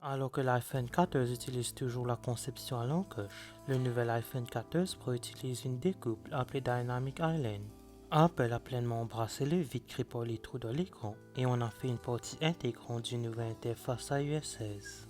Alors que l'iPhone 14 utilise toujours la conception à l'encoche, le nouvel iPhone 14 Pro utilise une découpe appelée Dynamic Island. Apple a pleinement embrassé le vide créé par les trous dans l'écran et on a fait une partie intégrante d'une nouvelle interface iOS 16.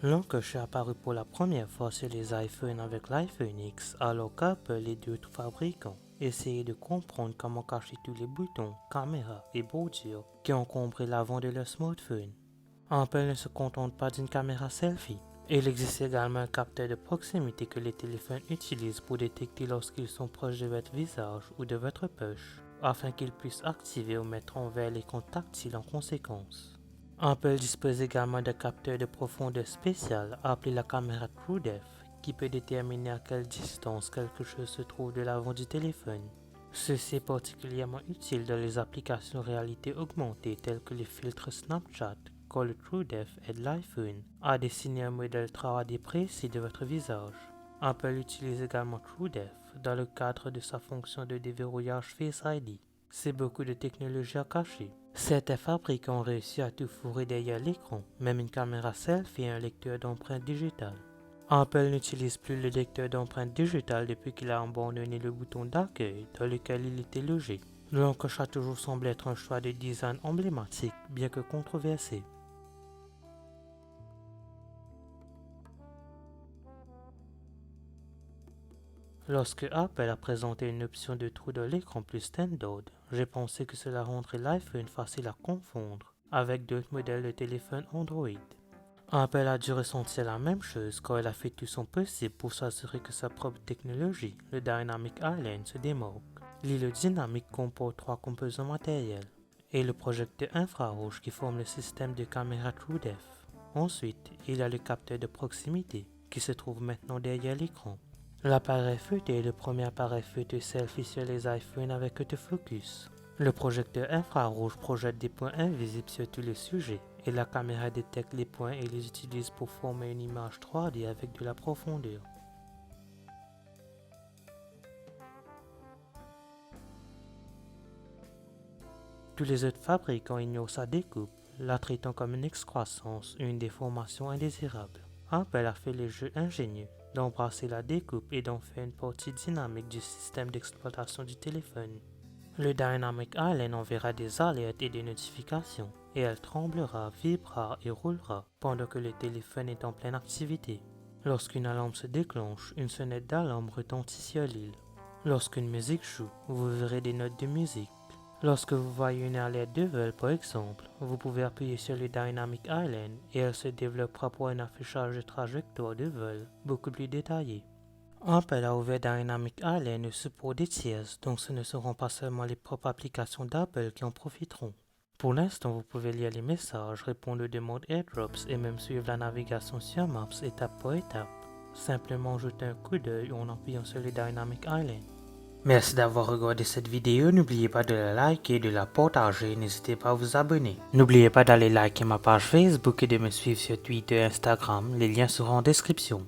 L'encoche est apparu pour la première fois sur les iPhones avec l'iPhone X, alors qu'Apple et d'autres fabricants essayaient de comprendre comment cacher tous les boutons, caméras et bordures qui encombraient l'avant de leur smartphone. Apple ne se contente pas d'une caméra selfie. Il existe également un capteur de proximité que les téléphones utilisent pour détecter lorsqu'ils sont proches de votre visage ou de votre poche, afin qu'ils puissent activer ou mettre en veille l'écran tactile en conséquence. Apple dispose également d'un capteur de profondeur spécial appelé la caméra TrueDepth qui peut déterminer à quelle distance quelque chose se trouve de l'avant du téléphone. Ceci est particulièrement utile dans les applications réalité augmentée telles que les filtres Snapchat, car le TrueDepth aide l'iPhone à dessiner un modèle 3D précis de votre visage. Apple utilise également TrueDepth dans le cadre de sa fonction de déverrouillage Face ID. C'est beaucoup de technologie à cacher. Certains fabricants ont réussi à tout fourrer derrière l'écran, même une caméra selfie et un lecteur d'empreintes digitales. Apple n'utilise plus le lecteur d'empreintes digitales depuis qu'il a abandonné le bouton d'accueil dans lequel il était logé. L'encoche a toujours semblé être un choix de design emblématique, bien que controversé. Lorsque Apple a présenté une option de trou dans l'écran plus standard, j'ai pensé que cela rendrait l'iPhone facile à confondre avec d'autres modèles de téléphone Android. Apple a dû ressentir la même chose car elle a fait tout son possible pour s'assurer que sa propre technologie, le Dynamic Island, se démarque. L'îlot dynamique comporte 3 composants matériels et le projecteur infrarouge qui forme le système de caméra TrueDepth. Ensuite, il y a le capteur de proximité qui se trouve maintenant derrière l'écran. L'appareil photo est le premier appareil photo selfie sur les iPhones avec autofocus. Le projecteur infrarouge projette des points invisibles sur tous les sujets et la caméra détecte les points et les utilise pour former une image 3D avec de la profondeur. Tous les autres fabricants ignorent sa découpe, la traitant comme une excroissance ou une déformation indésirable. Apple a fait le jeu ingénieux d'embrasser la découpe et d'en faire une partie dynamique du système d'exploitation du téléphone. Le Dynamic Island enverra des alertes et des notifications, et elle tremblera, vibrera et roulera pendant que le téléphone est en pleine activité. Lorsqu'une alarme se déclenche, une sonnette d'alarme retentit sur l'île. Lorsqu'une musique joue, vous verrez des notes de musique. Lorsque vous voyez une alerte de vol par exemple, vous pouvez appuyer sur le Dynamic Island et elle se développera pour un affichage de trajectoire de vol beaucoup plus détaillé. Apple a ouvert Dynamic Island au support des tiers, donc ce ne seront pas seulement les propres applications d'Apple qui en profiteront. Pour l'instant, vous pouvez lire les messages, répondre aux demandes AirDrops et même suivre la navigation sur Maps étape par étape. Simplement jeter un coup d'œil en appuyant sur le Dynamic Island. Merci d'avoir regardé cette vidéo, n'oubliez pas de la liker et de la partager, n'hésitez pas à vous abonner. N'oubliez pas d'aller liker ma page Facebook et de me suivre sur Twitter et Instagram, les liens seront en description.